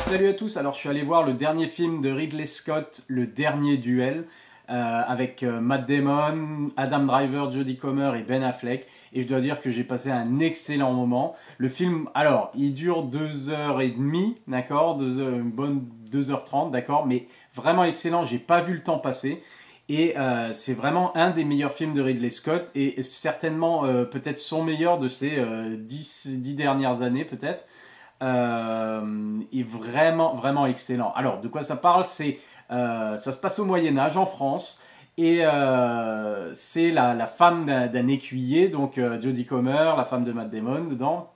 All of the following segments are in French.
Salut à tous, alors je suis allé voir le dernier film de Ridley Scott, Le Dernier Duel, avec Matt Damon, Adam Driver, Jodie Comer et Ben Affleck, et je dois dire que j'ai passé un excellent moment. Le film, alors, il dure 2h30, d'accord, une bonne 2h30, d'accord, mais vraiment excellent, j'ai pas vu le temps passer. Et c'est vraiment un des meilleurs films de Ridley Scott, et certainement peut-être son meilleur de ces 10 dernières années peut-être. Est vraiment, vraiment excellent. Alors, de quoi ça parle? Ça se passe au Moyen-Âge en France. Et c'est la femme d'un écuyer, donc Jodie Comer, la femme de Matt Damon dedans,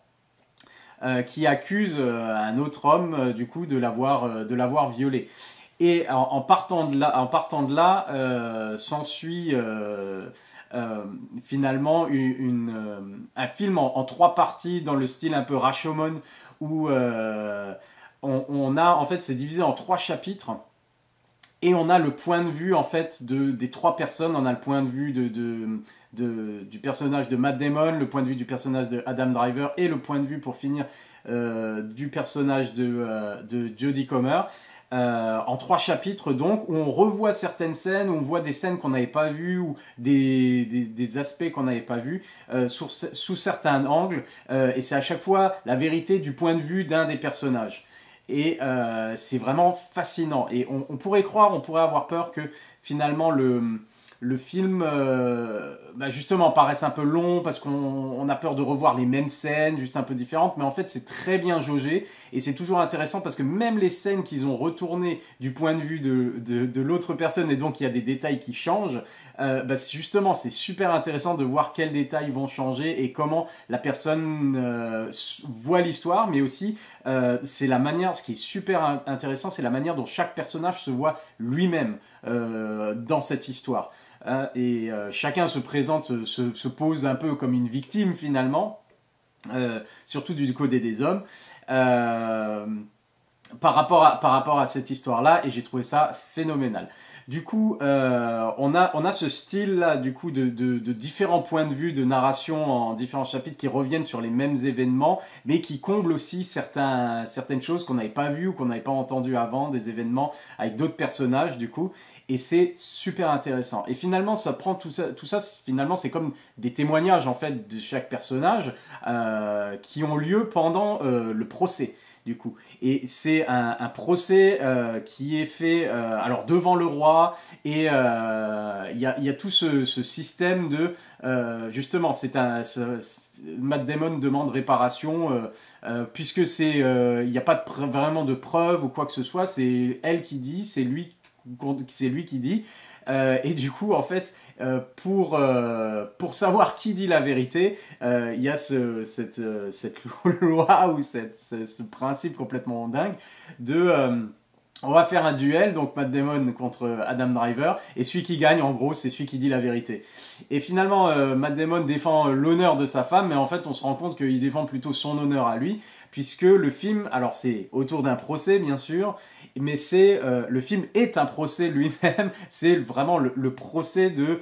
qui accuse un autre homme du coup de l'avoir violée. Et en partant de là, s'ensuit finalement un film en 3 parties dans le style un peu Rashomon où on a en fait c'est divisé en 3 chapitres. Et on a le point de vue en fait des 3 personnes. On a le point de vue du personnage de Matt Damon, le point de vue du personnage de Adam Driver et le point de vue pour finir du personnage de Jodie Comer. En 3 chapitres donc, où on revoit certaines scènes, où on voit des scènes qu'on n'avait pas vues ou des aspects qu'on n'avait pas vus sous certains angles. Et c'est à chaque fois la vérité du point de vue d'un des personnages. Et c'est vraiment fascinant. Et on pourrait croire, on pourrait avoir peur que finalement le film, justement, paraisse un peu long parce qu'on a peur de revoir les mêmes scènes, juste un peu différentes. Mais en fait, c'est très bien jaugé. Et c'est toujours intéressant parce que même les scènes qu'ils ont retournées du point de vue de l'autre personne, et donc il y a des détails qui changent, justement, c'est super intéressant de voir quels détails vont changer et comment la personne voit l'histoire. Mais aussi, c'est la manière, ce qui est super intéressant, c'est la manière dont chaque personnage se voit lui-même dans cette histoire. Et chacun se présente, se pose un peu comme une victime finalement, surtout du côté des hommes, par rapport à cette histoire-là, et j'ai trouvé ça phénoménal. Du coup, on a ce style-là, du coup, de différents points de vue de narration en différents chapitres qui reviennent sur les mêmes événements, mais qui comblent aussi certaines choses qu'on n'avait pas vues ou qu'on n'avait pas entendues avant, des événements avec d'autres personnages, du coup. Et c'est super intéressant. Et finalement, ça prend tout ça finalement, c'est comme des témoignages, en fait, de chaque personnage qui ont lieu pendant le procès. Du coup. Et c'est un procès qui est fait alors devant le roi, et il y a tout ce système de justement Matt Damon demande réparation puisque il n'y a pas vraiment de preuves ou quoi que ce soit, c'est elle qui dit, c'est lui qui dit. Et du coup, en fait, pour savoir qui dit la vérité, il y a cette loi ou ce principe complètement dingue de on va faire un duel, donc Matt Damon contre Adam Driver, et celui qui gagne, en gros, c'est celui qui dit la vérité. Et finalement, Matt Damon défend l'honneur de sa femme, mais en fait, on se rend compte qu'il défend plutôt son honneur à lui, puisque le film, alors c'est autour d'un procès, bien sûr, mais le film est un procès lui-même, c'est vraiment le procès de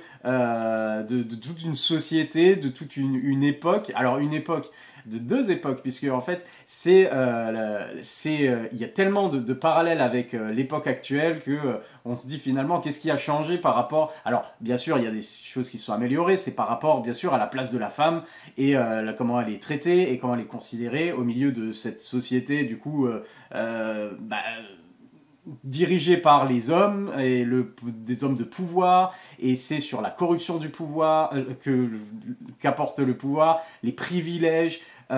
toute une société, de toute une époque, alors une époque de 2 époques, puisque en fait il y a tellement de parallèles avec l'époque actuelle que on se dit finalement qu'est-ce qui a changé par rapport. Alors bien sûr il y a des choses qui se sont améliorées, c'est par rapport bien sûr à la place de la femme et comment elle est traitée et comment elle est considérée au milieu de cette société du coup dirigé par les hommes et des hommes de pouvoir, et c'est sur la corruption du pouvoir qu'apporte le pouvoir, les privilèges et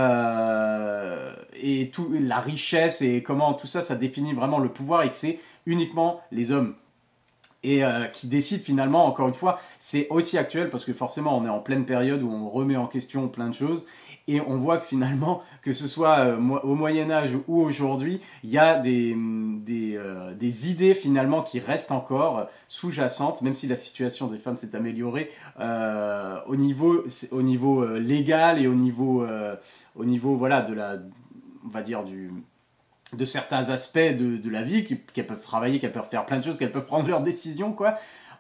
la richesse, et comment tout ça définit vraiment le pouvoir, et que c'est uniquement les hommes et qui décide finalement, encore une fois, c'est aussi actuel parce que forcément on est en pleine période où on remet en question plein de choses, et on voit que finalement, que ce soit au Moyen-Âge ou aujourd'hui, il y a des idées finalement qui restent encore sous-jacentes, même si la situation des femmes s'est améliorée au niveau légal et au niveau voilà, on va dire de certains aspects de la vie, qu'elles peuvent travailler, qu'elles peuvent faire plein de choses, qu'elles peuvent prendre leurs décisions, quoi.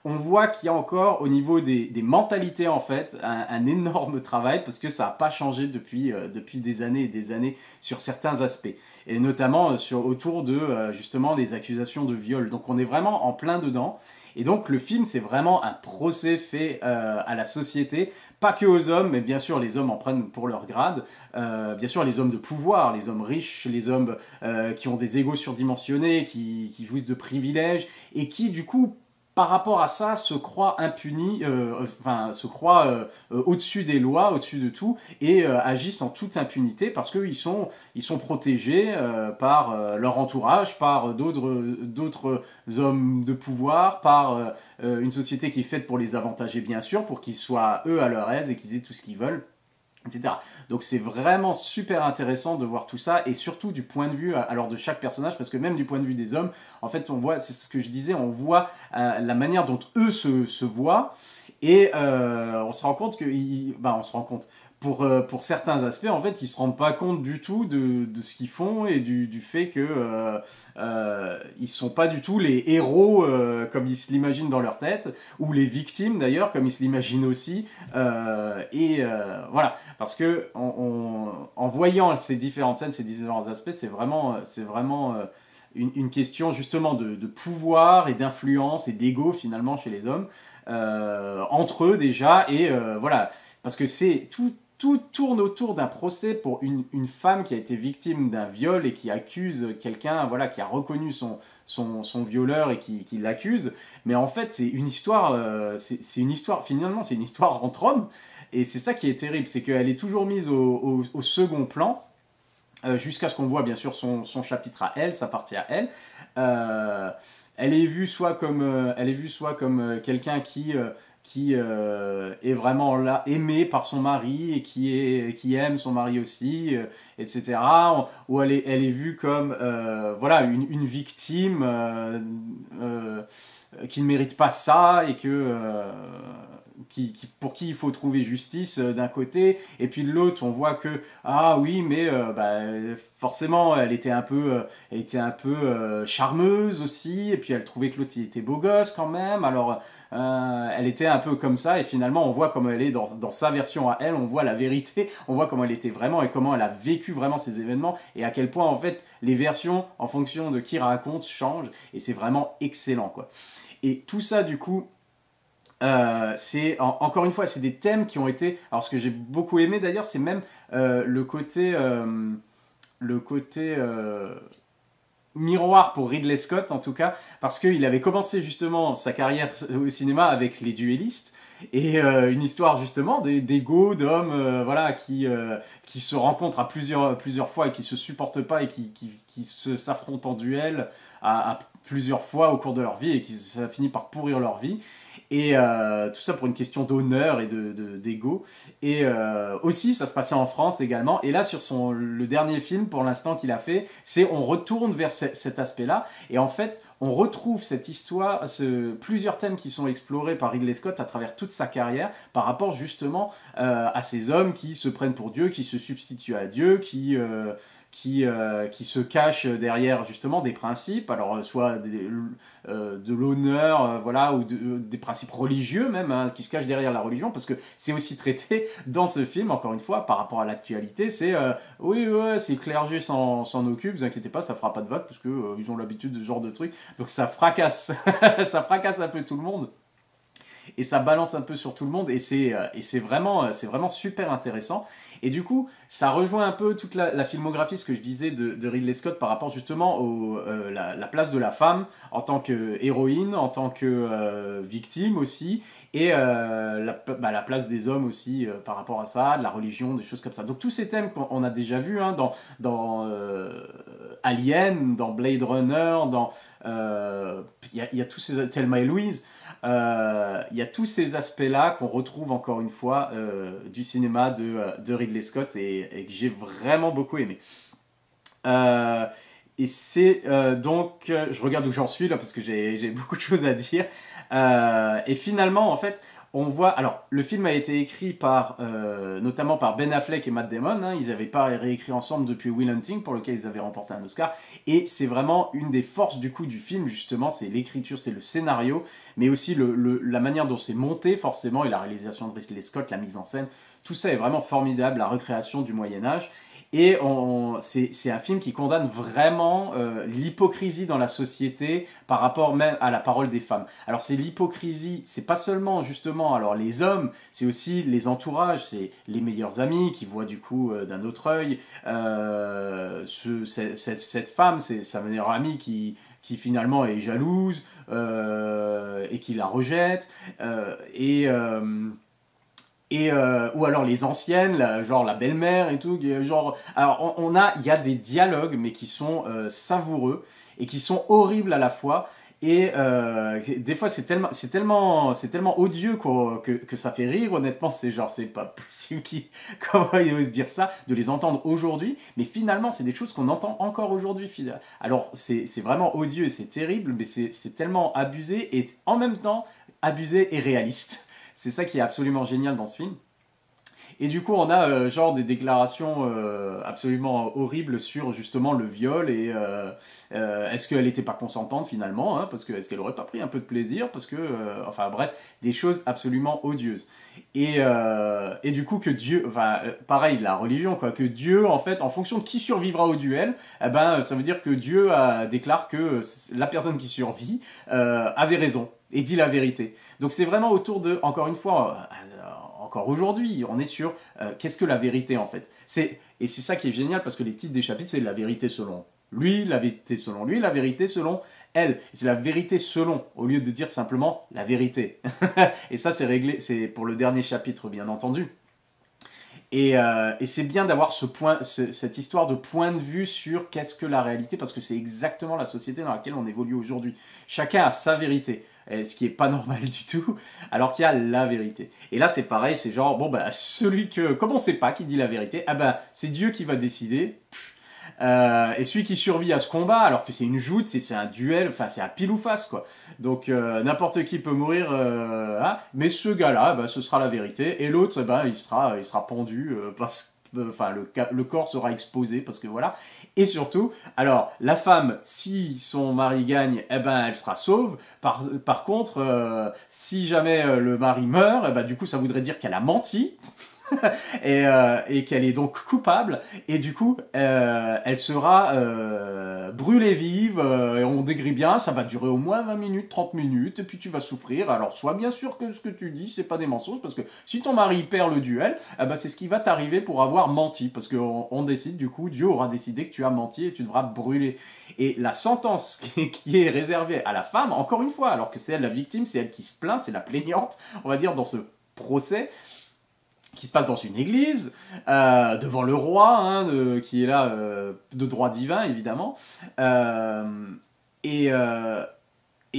on voit qu'il y a encore au niveau des mentalités en fait un énorme travail parce que ça n'a pas changé depuis des années et des années sur certains aspects. Et notamment autour de justement les accusations de viol. Donc on est vraiment en plein dedans. Et donc le film, c'est vraiment un procès fait à la société, pas que aux hommes, mais bien sûr les hommes en prennent pour leur grade, bien sûr les hommes de pouvoir, les hommes riches, les hommes qui ont des égos surdimensionnés, qui jouissent de privilèges, et qui du coup, par rapport à ça, se croient impunis, se croient au-dessus des lois, au-dessus de tout, et agissent en toute impunité parce qu'ils sont protégés par leur entourage, par d'autres hommes de pouvoir, par une société qui est faite pour les avantager bien sûr, pour qu'ils soient eux à leur aise et qu'ils aient tout ce qu'ils veulent, etc. Donc c'est vraiment super intéressant de voir tout ça, et surtout du point de vue alors de chaque personnage, parce que même du point de vue des hommes, en fait on voit, c'est ce que je disais, on voit la manière dont eux se voient, et on se rend compte que, on se rend compte, pour certains aspects, en fait, ils se rendent pas compte du tout de ce qu'ils font et du fait que ils sont pas du tout les héros comme ils se l'imaginent dans leur tête, ou les victimes d'ailleurs comme ils se l'imaginent aussi. Voilà, parce que en voyant ces différentes scènes, ces différents aspects, c'est vraiment une question justement de pouvoir et d'influence et d'ego finalement chez les hommes, entre eux déjà, et voilà, parce que tout tourne autour d'un procès pour une femme qui a été victime d'un viol et qui accuse quelqu'un, voilà, qui a reconnu son violeur et qui l'accuse. Mais en fait, c'est une histoire, finalement, c'est une histoire entre hommes. Et c'est ça qui est terrible, c'est qu'elle est toujours mise au second plan, jusqu'à ce qu'on voit bien sûr son chapitre à elle, sa partie à elle. Elle est vue soit comme quelqu'un qui est vraiment là, aimé par son mari et qui aime son mari aussi, etc. Ou elle est vue comme voilà, une victime qui ne mérite pas ça, et pour qui il faut trouver justice d'un côté, et puis de l'autre on voit que ah oui, mais forcément elle était un peu charmeuse aussi, et puis elle trouvait que l'autre il était beau gosse quand même, alors elle était un peu comme ça, et finalement on voit comment elle est dans sa version à elle, on voit la vérité, on voit comment elle était vraiment et comment elle a vécu vraiment ces événements, et à quel point en fait les versions en fonction de qui raconte changent, et c'est vraiment excellent quoi. Et tout ça du coup, encore une fois, c'est des thèmes qui ont été. Alors, ce que j'ai beaucoup aimé d'ailleurs, c'est même le côté miroir pour Ridley Scott, en tout cas, parce qu'il avait commencé justement sa carrière au cinéma avec Les Duellistes, et une histoire justement d'ego, d'hommes voilà, qui se rencontrent à plusieurs fois et qui se supportent pas et qui s'affrontent en duel à plusieurs fois au cours de leur vie, et ça finit par pourrir leur vie. Et tout ça pour une question d'honneur et d'ego. Et aussi, ça se passait en France également. Et là, sur le dernier film, pour l'instant, qu'il a fait, on retourne vers cet aspect-là. Et en fait, on retrouve cette histoire, plusieurs thèmes qui sont explorés par Ridley Scott à travers toute sa carrière, par rapport justement à ces hommes qui se prennent pour Dieu, qui se substituent à Dieu, qui se cachent derrière justement des principes, alors soit de l'honneur, voilà, ou des principes religieux même, hein, qui se cachent derrière la religion, parce que c'est aussi traité dans ce film, encore une fois, par rapport à l'actualité, c'est oui, ouais, si le clergé s'en occupe, vous inquiétez pas, ça fera pas de vagues, parce que ils ont l'habitude de ce genre de truc, donc ça fracasse, ça fracasse un peu tout le monde. Et ça balance un peu sur tout le monde, et c'est vraiment super intéressant. Et du coup, ça rejoint un peu toute la filmographie, ce que je disais de Ridley Scott, par rapport justement la place de la femme en tant qu'héroïne, en tant que victime aussi, et la place des hommes aussi par rapport à ça, de la religion, des choses comme ça. Donc tous ces thèmes qu'on a déjà vus hein, dans Alien, dans Blade Runner, il y a tous ces Thelma et Louise. Il y a tous ces aspects-là qu'on retrouve encore une fois du cinéma de Ridley Scott, et que j'ai vraiment beaucoup aimé. Et c'est donc, je regarde où j'en suis là parce que j'ai beaucoup de choses à dire. Et finalement, en fait, on voit, alors le film a été écrit par, notamment par Ben Affleck et Matt Damon, hein, ils n'avaient pas réécrit ensemble depuis Will Hunting, pour lequel ils avaient remporté un Oscar, et c'est vraiment une des forces du coup du film, justement, c'est l'écriture, c'est le scénario, mais aussi la manière dont c'est monté, forcément, et la réalisation de Ridley Scott, la mise en scène, tout ça est vraiment formidable, la recréation du Moyen-Âge. Et c'est un film qui condamne vraiment l'hypocrisie dans la société par rapport même à la parole des femmes. Alors c'est l'hypocrisie, c'est pas seulement justement alors les hommes, c'est aussi les entourages, c'est les meilleurs amis qui voient du coup d'un autre œil cette femme, c'est sa meilleure amie qui finalement est jalouse et qui la rejette ou alors les anciennes, genre la belle-mère et tout, genre, alors il y a des dialogues mais qui sont savoureux et qui sont horribles à la fois. Et des fois c'est tellement odieux que ça fait rire, honnêtement, c'est genre c'est pas possible comment ils osent dire ça, de les entendre aujourd'hui, mais finalement c'est des choses qu'on entend encore aujourd'hui. Alors c'est vraiment odieux et c'est terrible, mais c'est tellement abusé et en même temps abusé et réaliste. C'est ça qui est absolument génial dans ce film. Et du coup, on a genre des déclarations absolument horribles sur justement le viol et est-ce qu'elle n'était pas consentante finalement, hein, parce que est-ce qu'elle aurait pas pris un peu de plaisir, parce que enfin bref, des choses absolument odieuses. Et du coup que Dieu, enfin pareil la religion quoi, que Dieu en fait en fonction de qui survivra au duel, eh ben ça veut dire que Dieu déclare que la personne qui survit avait raison et dit la vérité. Donc c'est vraiment autour de, encore une fois, encore aujourd'hui, on est sur qu'est-ce que la vérité en fait. Et c'est ça qui est génial parce que les titres des chapitres, c'est la vérité selon lui, la vérité selon lui, la vérité selon elle. C'est la vérité selon, au lieu de dire simplement la vérité. Et ça c'est réglé, c'est pour le dernier chapitre bien entendu. Et c'est bien d'avoir cette histoire de point de vue sur qu'est-ce que la réalité, parce que c'est exactement la société dans laquelle on évolue aujourd'hui. Chacun a sa vérité, ce qui est pas normal du tout, alors qu'il y a la vérité. Et là c'est pareil, c'est genre, bon bah comme on sait pas qui dit la vérité, ah bah c'est Dieu qui va décider. Et celui qui survit à ce combat, alors que c'est une joute, c'est un duel, enfin c'est un pile ou face quoi. Donc n'importe qui peut mourir, hein, mais ce gars-là, bah, ce sera la vérité, et l'autre, bah, il sera pendu parce que enfin, le corps sera exposé parce que voilà. Et surtout, alors la femme, si son mari gagne, eh ben elle sera sauve. Par contre, si jamais le mari meurt, eh ben, du coup ça voudrait dire qu'elle a menti. Et qu'elle est donc coupable, et du coup elle sera brûlée vive, et on décrit bien, ça va durer au moins 20 minutes, 30 minutes, et puis tu vas souffrir. Alors sois bien sûr que ce que tu dis c'est pas des mensonges, parce que si ton mari perd le duel, bah, c'est ce qui va t'arriver pour avoir menti, parce qu'on décide du coup, Dieu aura décidé que tu as menti et tu devras brûler. Et la sentence qui est réservée à la femme, encore une fois, alors que c'est elle la victime, c'est elle qui se plaint, c'est la plaignante, on va dire, dans ce procès, qui se passe dans une église, devant le roi, hein, qui est là, de droit divin, évidemment. Et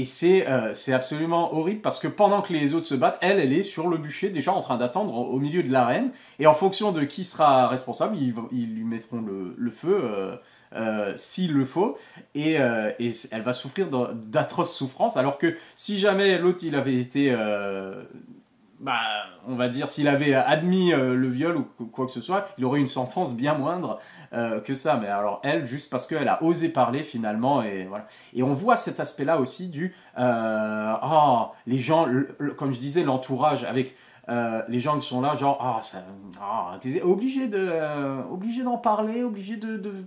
c'est absolument horrible, parce que pendant que les autres se battent, elle est sur le bûcher, déjà en train d'attendre au milieu de l'arène, et en fonction de qui sera responsable, ils lui mettront le feu, s'il le faut, et elle va souffrir d'atroces souffrances, alors que si jamais l'autre il avait été... bah, on va dire, s'il avait admis le viol ou quoi que ce soit, il aurait une sentence bien moindre que ça. Mais alors elle, juste parce qu'elle a osé parler finalement, et voilà. Et on voit cet aspect-là aussi du les gens, comme je disais, l'entourage avec les gens qui sont là, genre obligé d'en parler, obligé de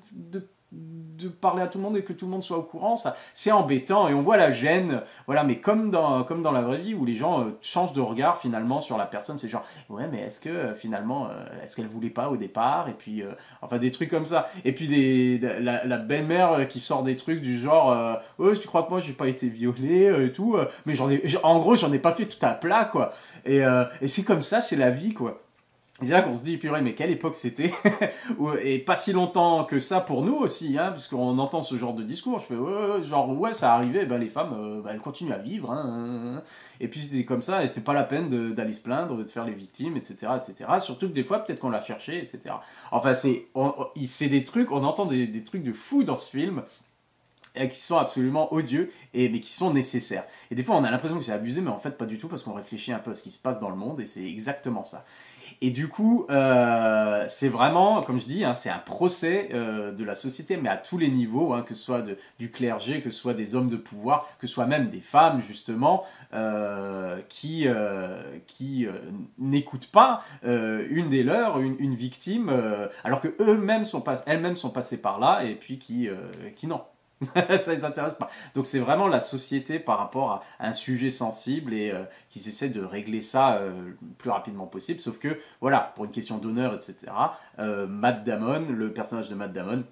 parler à tout le monde et que tout le monde soit au courant, ça c'est embêtant, et on voit la gêne, voilà. Mais comme dans la vraie vie où les gens changent de regard finalement sur la personne, c'est genre ouais mais est-ce que finalement est-ce qu'elle voulait pas au départ, et puis enfin des trucs comme ça, et puis la belle-mère qui sort des trucs du genre oh tu crois que moi j'ai pas été violée et tout, mais en gros j'en ai pas fait tout un plat quoi, et c'est comme ça, c'est la vie quoi. C'est là qu'on se dit, purée, mais quelle époque c'était. Et pas si longtemps que ça pour nous aussi, hein, puisqu'on entend ce genre de discours. Je fais, genre, ouais, ça arrivait, ben, les femmes, elles continuent à vivre. Hein. Et puis c'était comme ça, et c'était pas la peine d'aller se plaindre, de faire les victimes, etc., etc. Surtout que des fois, peut-être qu'on l'a cherché, etc. Enfin, il fait des trucs, on entend des trucs de fou dans ce film. qui sont absolument odieux, mais qui sont nécessaires. Et des fois, on a l'impression que c'est abusé, mais en fait, pas du tout, parce qu'on réfléchit un peu à ce qui se passe dans le monde, et c'est exactement ça. Et du coup, c'est vraiment, comme je dis, hein, c'est un procès de la société, mais à tous les niveaux, hein, que ce soit du clergé, que ce soit des hommes de pouvoir, que ce soit même des femmes, justement, qui n'écoutent pas une des leurs, une victime, alors que elles-mêmes sont passées par là, et puis qui non. Ça les intéresse pas. Donc c'est vraiment la société par rapport à un sujet sensible et qu'ils essaient de régler ça le plus rapidement possible. Sauf que, voilà, pour une question d'honneur, etc., Matt Damon, le personnage de Matt Damon,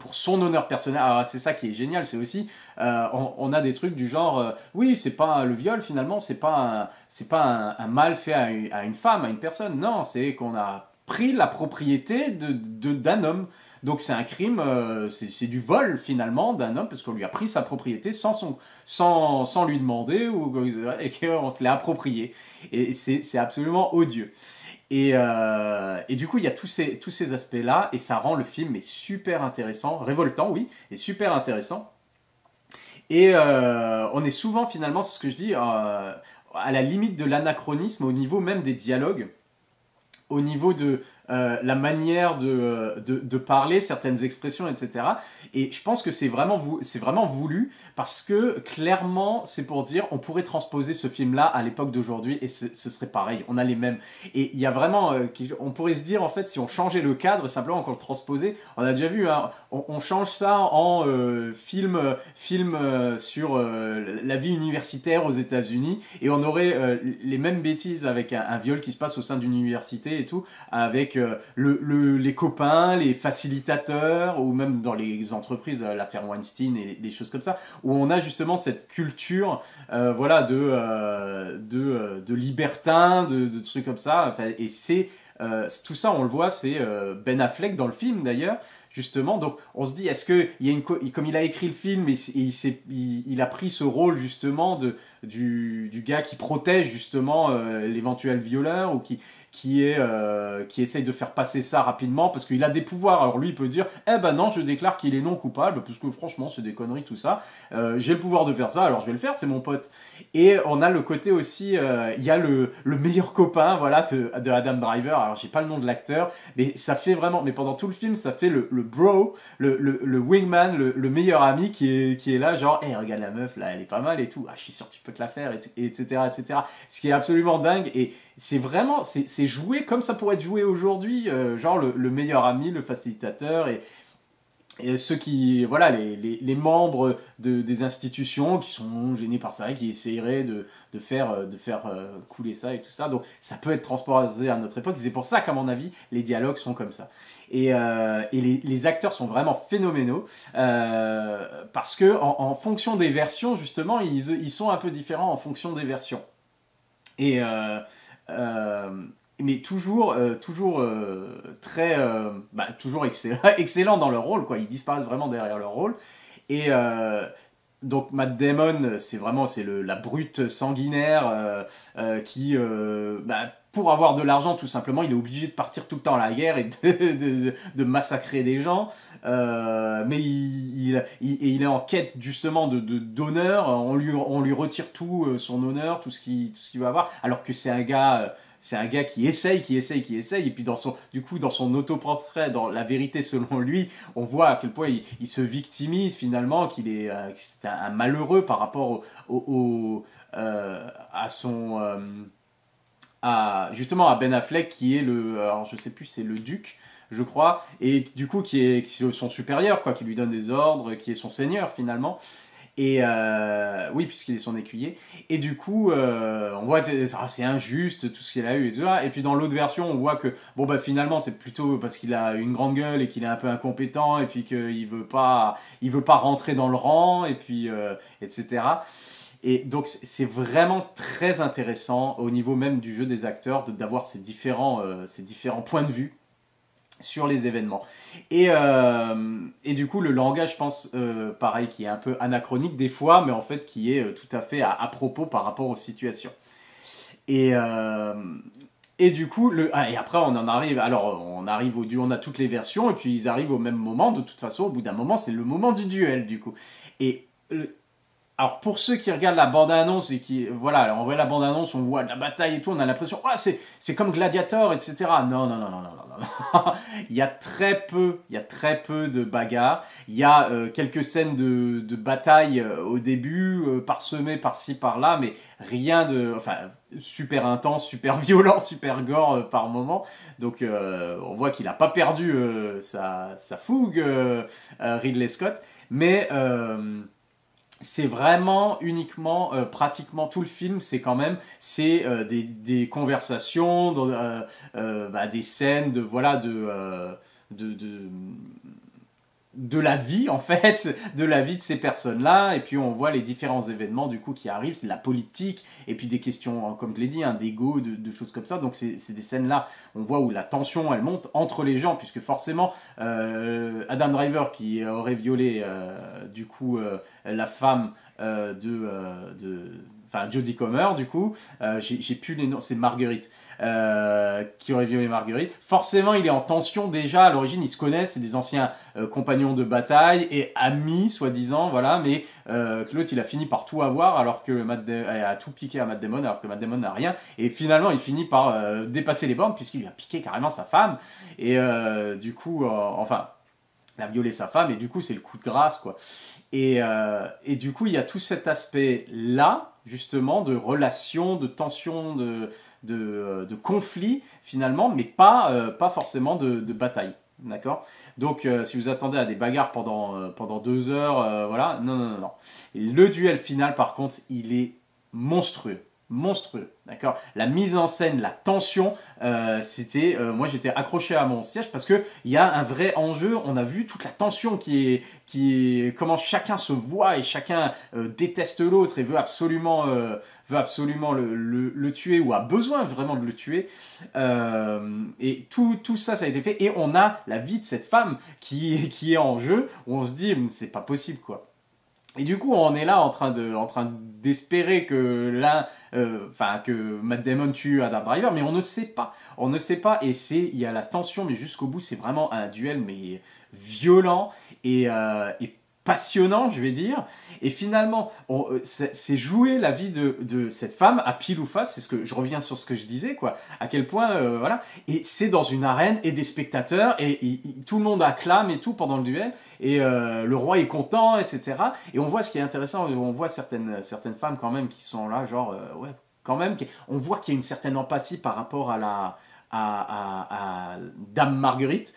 pour son honneur personnel, alors c'est ça qui est génial, c'est aussi, on a des trucs du genre, oui, c'est pas le viol finalement, c'est pas un mal fait à une femme, à une personne, non, c'est qu'on a pris la propriété d'un homme. Donc c'est un crime, c'est du vol finalement d'un homme, parce qu'on lui a pris sa propriété sans lui demander, et qu'on se l'est approprié. Et c'est absolument odieux. Et du coup, il y a tous ces aspects-là, et ça rend le film super intéressant, révoltant, oui, et super intéressant. Et on est souvent, finalement, c'est ce que je dis, à la limite de l'anachronisme au niveau même des dialogues, au niveau de la manière de parler, certaines expressions, etc. Et je pense que c'est vraiment voulu, parce que clairement, c'est pour dire, on pourrait transposer ce film-là à l'époque d'aujourd'hui, et ce serait pareil, on a les mêmes. Et il y a vraiment, on pourrait se dire, en fait, si on changeait le cadre, simplement qu'on le transposait, on a déjà vu, hein, on change ça en film sur la vie universitaire aux États-Unis, et on aurait les mêmes bêtises avec un viol qui se passe au sein d'une université et tout, avec les copains, les facilitateurs, ou même dans les entreprises, l'affaire Weinstein et des choses comme ça, où on a justement cette culture voilà, de libertin, de trucs comme ça. Enfin, et tout ça, on le voit, c'est Ben Affleck dans le film d'ailleurs, justement. Donc on se dit, est-ce que comme il a écrit le film, il a pris ce rôle justement du gars qui protège justement l'éventuel violeur, ou qui essaye de faire passer ça rapidement parce qu'il a des pouvoirs. Alors lui, il peut dire, eh ben non, je déclare qu'il est non coupable, parce que franchement, c'est des conneries tout ça. J'ai le pouvoir de faire ça, alors je vais le faire, c'est mon pote. Et on a le côté aussi, il y a le meilleur copain, voilà, de Adam Driver. Alors j'ai pas le nom de l'acteur, mais ça fait vraiment, mais pendant tout le film, ça fait le bro, le wingman, le meilleur ami qui est là, genre, hey, regarde la meuf là, elle est pas mal et tout. Ah, je suis sûr que tu peux te la faire, etc., etc. Ce qui est absolument dingue, et c'est vraiment, c'est joué comme ça pourrait être joué aujourd'hui, genre le meilleur ami, le facilitateur, et ceux qui, voilà, les membres des institutions qui sont gênés par ça, qui essaieraient de faire couler ça et tout ça. Donc ça peut être transposé à notre époque. C'est pour ça qu'à mon avis, les dialogues sont comme ça. Et les acteurs sont vraiment phénoménaux, parce que en fonction des versions, justement, ils sont un peu différents en fonction des versions. Et mais toujours très toujours excellent dans leur rôle, quoi. Ils disparaissent vraiment derrière leur rôle. Et donc Matt Damon, c'est la brute sanguinaire, qui pour avoir de l'argent, tout simplement, il est obligé de partir tout le temps à la guerre et de massacrer des gens. Mais il est en quête justement d'honneur. On lui retire tout son honneur, tout ce qu'il va avoir, alors que c'est un gars qui essaye, et puis dans son autoportrait, dans La vérité selon lui, on voit à quel point il se victimise finalement, que c'est un malheureux par rapport justement à Ben Affleck, qui est alors je sais plus, c'est le duc, je crois, et du coup qui est son supérieur, quoi, qui lui donne des ordres, qui est son seigneur finalement. Et oui, puisqu'il est son écuyer. Et du coup, on voit c'est injuste tout ce qu'il a eu et tout ça. Et puis dans l'autre version, on voit que finalement c'est plutôt parce qu'il a une grande gueule et qu'il est un peu incompétent, et puis qu'il veut pas rentrer dans le rang, et puis etc. Et donc c'est vraiment très intéressant au niveau même du jeu des acteurs d'avoir ces différents points de vue sur les événements. Et du coup, le langage, je pense, pareil, qui est un peu anachronique des fois, mais en fait qui est tout à fait à propos par rapport aux situations. Et Et du coup, et après on en arrive, alors on arrive au duel, on a toutes les versions, et puis ils arrivent au même moment, de toute façon, au bout d'un moment, c'est le moment du duel, du coup. Et alors pour ceux qui regardent la bande-annonce et qui, voilà, on voit la bande-annonce, on voit la bataille et tout, on a l'impression, ah, c'est comme Gladiator, etc. Non, non, non, non, non, non, non. Il y a très peu de bagarres. Il y a quelques scènes de bataille au début, parsemées par-ci, par-là, mais rien de, enfin, super intense, super violent, super gore par moment. Donc on voit qu'il n'a pas perdu sa fougue, Ridley Scott, mais c'est vraiment uniquement, pratiquement tout le film, c'est quand même, c'est des conversations, des scènes de, voilà, de, de, de la vie en fait, de la vie de ces personnes-là, et puis on voit les différents événements du coup qui arrivent, la politique, et puis des questions, comme je l'ai dit, hein, d'ego, de choses comme ça, donc c'est des scènes-là, on voit où la tension elle monte entre les gens, puisque forcément Adam Driver qui aurait violé du coup la femme enfin Jodie Comer du coup, j'ai plus les noms, c'est Marguerite, qui aurait violé Marguerite. Forcément, il est en tension déjà. À l'origine, ils se connaissent, c'est des anciens compagnons de bataille et amis, soi-disant, voilà. Mais l'autre, il a fini par tout avoir, alors que a tout piqué à Matt Damon, alors que Matt Damon n'a rien. Et finalement, il finit par dépasser les bornes puisqu'il a piqué carrément sa femme. Et du coup, enfin, il a violé sa femme et du coup, c'est le coup de grâce, quoi. Et du coup, il y a tout cet aspect-là, justement, de relation, de tension, de conflit, finalement, mais pas forcément de bataille. D'accord. Donc, si vous attendez à des bagarres pendant 2 heures, voilà, non, non, non, non. Et le duel final, par contre, il est monstrueux. Monstrueux, d'accord. La mise en scène, la tension, moi j'étais accroché à mon siège parce que il y a un vrai enjeu. On a vu toute la tension comment chacun se voit et chacun déteste l'autre et veut absolument le tuer ou a besoin vraiment de le tuer. Et tout ça, ça a été fait. Et on a la vie de cette femme qui est en jeu où on se dit, c'est pas possible quoi. Et du coup, on est là en train d'espérer que que Matt Damon tue Adam Driver, mais on ne sait pas. On ne sait pas, et il y a la tension, mais jusqu'au bout, c'est vraiment un duel, mais violent et passionnant, je vais dire. Et finalement, c'est jouer la vie de cette femme à pile ou face, c'est ce que je reviens sur ce que je disais, quoi. À quel point, voilà. Et c'est dans une arène et des spectateurs, et tout le monde acclame et tout pendant le duel, et le roi est content, etc. Et on voit ce qui est intéressant, on voit certaines femmes quand même qui sont là, genre, ouais, quand même, on voit qu'il y a une certaine empathie par rapport à Dame Marguerite,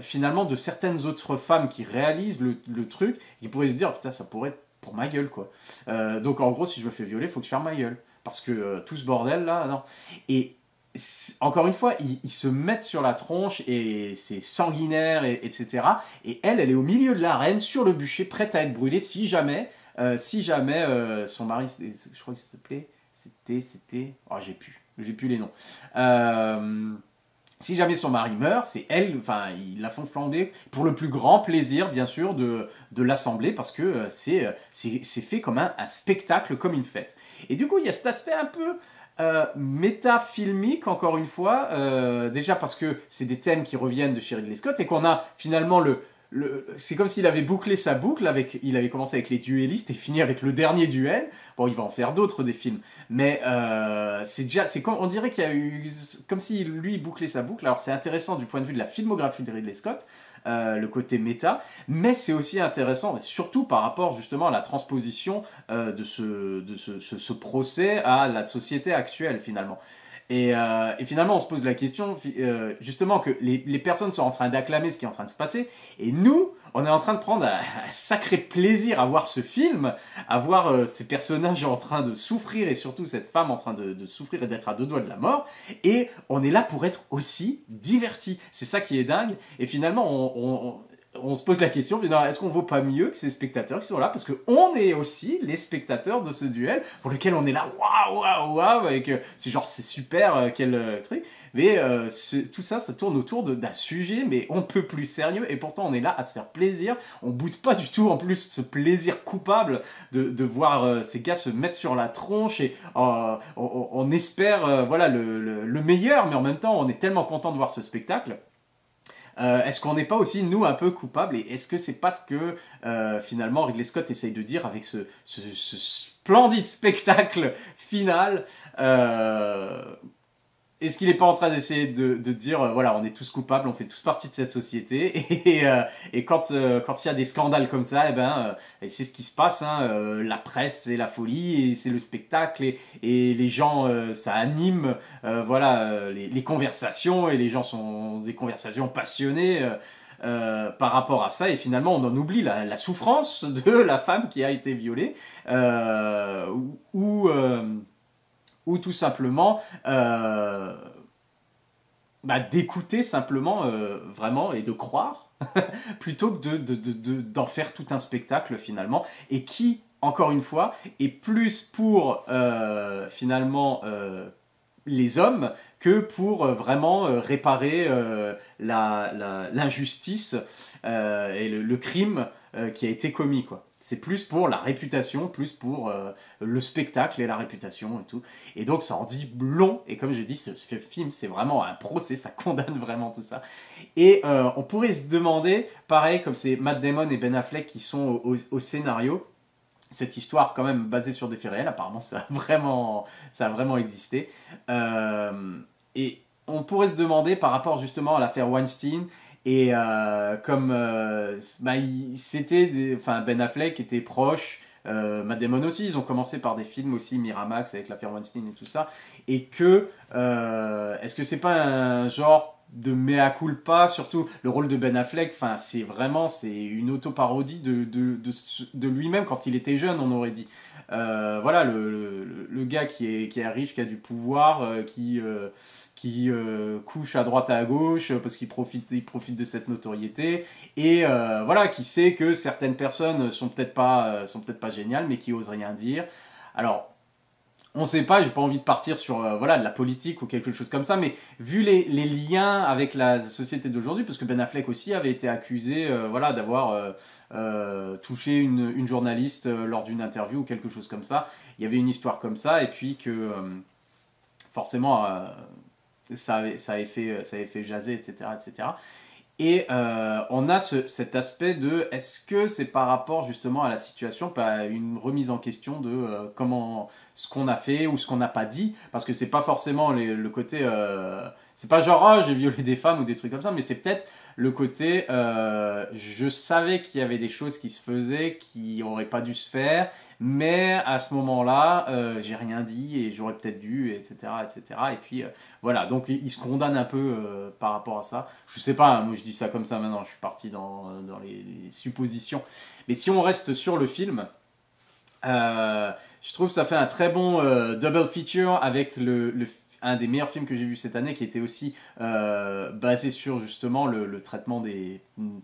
finalement, de certaines autres femmes qui réalisent le truc, qui pourraient se dire, putain, ça pourrait être pour ma gueule, quoi. Donc, en gros, si je me fais violer, il faut que je ferme ma gueule. Parce que tout ce bordel, là, non. Et encore une fois, ils se mettent sur la tronche et c'est sanguinaire, etc. Et elle est au milieu de l'arène, sur le bûcher, prête à être brûlée si jamais son mari, je crois qu'il s'appelait, oh, j'ai plus les noms. Si jamais son mari meurt, c'est elle, enfin, ils la font flamber pour le plus grand plaisir, bien sûr, de l'assembler parce que c'est fait comme un spectacle, comme une fête. Et du coup, il y a cet aspect un peu méta-filmique, encore une fois, déjà parce que c'est des thèmes qui reviennent de Ridley Scott et qu'on a finalement c'est comme s'il avait bouclé sa boucle, il avait commencé avec les duellistes et fini avec le dernier duel. Bon, il va en faire d'autres des films, mais on dirait qu'il y a eu, comme si lui bouclait sa boucle. Alors c'est intéressant du point de vue de la filmographie de Ridley Scott, le côté méta, mais c'est aussi intéressant, surtout par rapport justement à la transposition de ce procès à la société actuelle finalement. Et finalement, on se pose la question, justement, que les personnes sont en train d'acclamer ce qui est en train de se passer, et nous, on est en train de prendre un sacré plaisir à voir ce film, à voir ces personnages en train de souffrir, et surtout cette femme en train de souffrir et d'être à 2 doigts de la mort, et on est là pour être aussi divertis. C'est ça qui est dingue, et finalement, on se pose la question, est-ce qu'on vaut pas mieux que ces spectateurs qui sont là? Parce qu'on est aussi les spectateurs de ce duel, pour lequel on est là, waouh, waouh, waouh, avec c'est genre, c'est super, quel truc. Mais tout ça, ça tourne autour d'un sujet, mais on ne peut plus sérieux, et pourtant on est là à se faire plaisir. On boude pas du tout, en plus, ce plaisir coupable de voir ces gars se mettre sur la tronche, et on espère voilà, le meilleur, mais en même temps, on est tellement content de voir ce spectacle. Est-ce qu'on n'est pas aussi, nous, un peu coupables? Et est-ce que c'est pas ce que, finalement, Ridley Scott essaye de dire avec ce splendide spectacle final est-ce qu'il n'est pas en train d'essayer de dire, voilà, on est tous coupables, on fait tous partie de cette société, et quand il y a des scandales comme ça, et c'est ce qui se passe, hein, la presse, c'est la folie, et c'est le spectacle, et les gens, ça anime, voilà, les conversations, et les gens sont des conversations passionnées, par rapport à ça, et finalement on en oublie la souffrance de la femme qui a été violée, ou tout simplement d'écouter simplement vraiment et de croire plutôt que d'en faire tout un spectacle finalement, et qui, encore une fois, est plus pour finalement les hommes que pour vraiment réparer l'injustice et le crime qui a été commis, quoi. C'est plus pour la réputation, plus pour le spectacle et la réputation et tout. Et donc ça en dit long, et comme je dis, ce film c'est vraiment un procès, ça condamne vraiment tout ça. Et on pourrait se demander, pareil, comme c'est Matt Damon et Ben Affleck qui sont au scénario, cette histoire quand même basée sur des faits réels, apparemment ça a vraiment existé. Et on pourrait se demander par rapport justement à l'affaire Weinstein, et comme Ben Affleck était proche, Matt Damon aussi, ils ont commencé par des films aussi, Miramax avec l'affaire Weinstein et tout ça, et que est-ce que c'est pas un genre de mea culpa, surtout le rôle de Ben Affleck, c'est une auto-parodie de lui-même quand il était jeune, on aurait dit. Voilà, le gars qui est riche, qui a du pouvoir, qui couche à droite à gauche parce qu'il profite de cette notoriété, et voilà, qui sait que certaines personnes sont peut-être pas géniales, mais qui osent rien dire. Alors, on sait pas, j'ai pas envie de partir sur voilà, de la politique ou quelque chose comme ça, mais vu les liens avec la société d'aujourd'hui, parce que Ben Affleck aussi avait été accusé voilà, d'avoir touché une journaliste lors d'une interview ou quelque chose comme ça. Il y avait une histoire comme ça, et puis que forcément ça avait fait jaser, etc. etc. Et on a cet aspect de, est-ce que c'est par rapport justement à la situation, pas une remise en question de comment, ce qu'on a fait ou ce qu'on n'a pas dit, parce que c'est pas forcément le côté, c'est pas genre, oh, j'ai violé des femmes ou des trucs comme ça, mais c'est peut-être le côté, je savais qu'il y avait des choses qui se faisaient, qui n'auraient pas dû se faire, mais à ce moment-là, j'ai rien dit et j'aurais peut-être dû, etc., etc. Et puis voilà, donc il se condamne un peu par rapport à ça. Je sais pas, hein, moi je dis ça comme ça maintenant, je suis parti dans les suppositions. Mais si on reste sur le film, je trouve que ça fait un très bon double feature avec un des meilleurs films que j'ai vu cette année, qui était aussi basé sur justement le traitement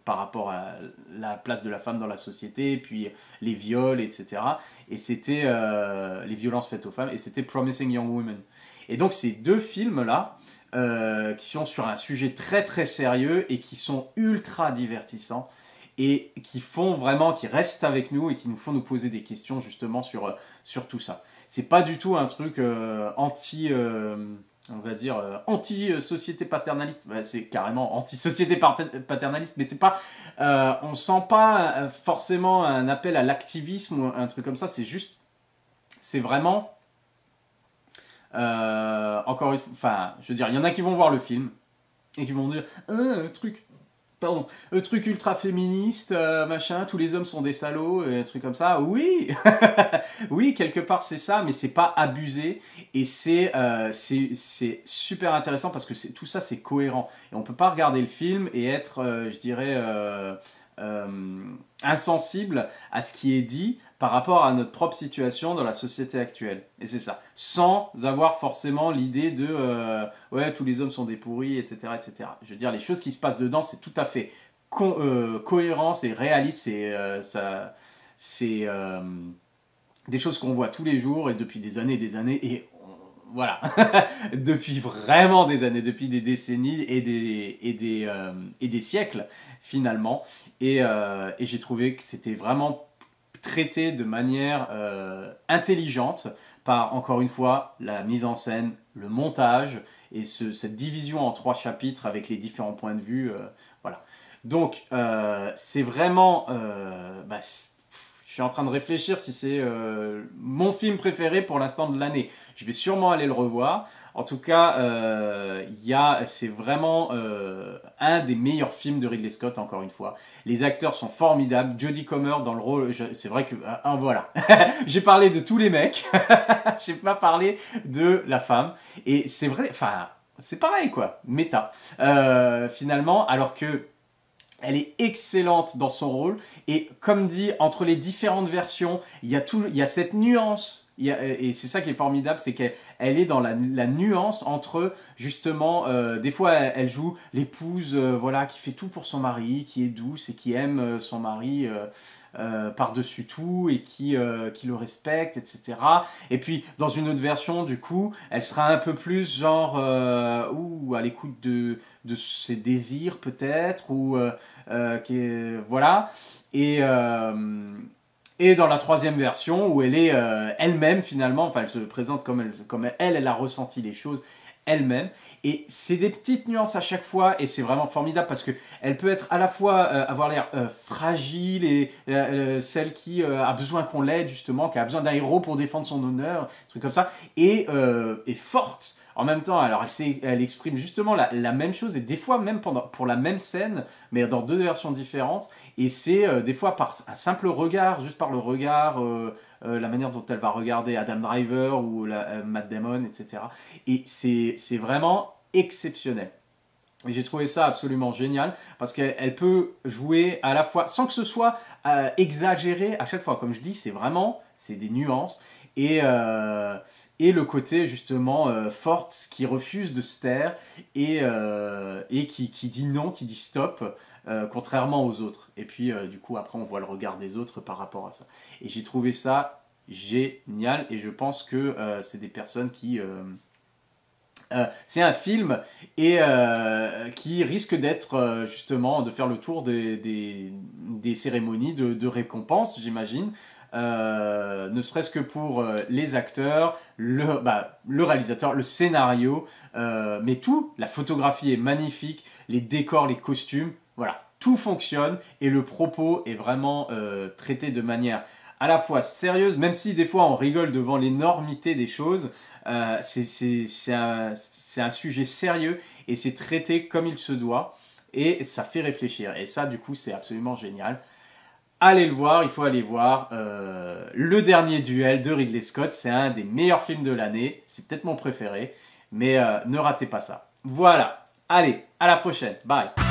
par rapport à la place de la femme dans la société, et puis les viols, etc. Et c'était les violences faites aux femmes, et c'était Promising Young Women. Et donc ces deux films-là, qui sont sur un sujet très très sérieux et qui sont ultra divertissants, et qui restent avec nous et qui nous font nous poser des questions justement sur tout ça. C'est pas du tout un truc on va dire anti-société paternaliste. C'est carrément anti-société paternaliste, mais c'est pas, on sent pas forcément un appel à l'activisme ou un truc comme ça. C'est vraiment encore une fois, je veux dire, il y en a qui vont voir le film et qui vont dire truc ultra féministe, machin, tous les hommes sont des salauds, un truc comme ça. Oui, oui, quelque part c'est ça, mais c'est pas abusé, et c'est super intéressant parce que tout ça c'est cohérent, et on peut pas regarder le film et être, je dirais, insensible à ce qui est dit par rapport à notre propre situation dans la société actuelle. Et c'est ça. Sans avoir forcément l'idée de ouais, tous les hommes sont des pourris, etc., etc. Je veux dire, les choses qui se passent dedans, c'est tout à fait cohérent, c'est réaliste, c'est des choses qu'on voit tous les jours et depuis des années et des années. Et voilà, depuis vraiment des années, depuis des décennies et des siècles finalement. Et j'ai trouvé que c'était vraiment traité de manière intelligente par, encore une fois, la mise en scène, le montage et cette division en 3 chapitres avec les différents points de vue. Voilà. Donc, c'est vraiment... je suis en train de réfléchir si c'est mon film préféré pour l'instant de l'année. Je vais sûrement aller le revoir. En tout cas, c'est vraiment un des meilleurs films de Ridley Scott, encore une fois. Les acteurs sont formidables. Jodie Comer dans le rôle... C'est vrai que... voilà. J'ai parlé de tous les mecs. J'ai pas parlé de la femme. Et c'est vrai... Enfin, c'est pareil, quoi. Méta. Finalement, alors que... Elle est excellente dans son rôle et comme dit, entre les différentes versions, il y a cette nuance. Et c'est ça qui est formidable, c'est qu'elle est dans la nuance entre justement, des fois elle joue l'épouse voilà, qui fait tout pour son mari, qui est douce et qui aime son mari par-dessus tout et qui le respecte, etc. Et puis dans une autre version, du coup, elle sera un peu plus genre à l'écoute de ses désirs peut-être, ou voilà. Et dans la 3e version, où elle est elle-même finalement, enfin elle se présente comme elle a ressenti les choses elle-même. Et c'est des petites nuances à chaque fois, et c'est vraiment formidable parce qu'elle peut être à la fois avoir l'air fragile et celle qui a besoin qu'on l'aide justement, qui a besoin d'un héros pour défendre son honneur, un truc comme ça, et forte en même temps. Alors elle exprime justement la même chose, et des fois même pour la même scène, mais dans 2 versions différentes. Et c'est des fois par un simple regard, juste par le regard, la manière dont elle va regarder Adam Driver ou Matt Damon, etc. Et c'est vraiment exceptionnel. Et j'ai trouvé ça absolument génial parce qu'elle peut jouer à la fois, sans que ce soit exagéré à chaque fois. Comme je dis, c'est des nuances. Et le côté justement forte qui refuse de se taire et qui dit non, qui dit stop, contrairement aux autres. Et puis du coup après on voit le regard des autres par rapport à ça. Et j'ai trouvé ça génial et je pense que c'est des personnes qui... c'est un film et qui risque d'être justement de faire le tour des cérémonies de récompense, j'imagine. Ne serait-ce que pour les acteurs, le réalisateur, le scénario, mais tout, la photographie est magnifique, les décors, les costumes, voilà, tout fonctionne et le propos est vraiment traité de manière à la fois sérieuse, même si des fois on rigole devant l'énormité des choses. C'est un sujet sérieux et c'est traité comme il se doit et ça fait réfléchir. Et ça, du coup, c'est absolument génial. Allez le voir, il faut aller voir Le Dernier Duel de Ridley Scott. C'est un des meilleurs films de l'année. C'est peut-être mon préféré, mais ne ratez pas ça. Voilà, allez, à la prochaine. Bye.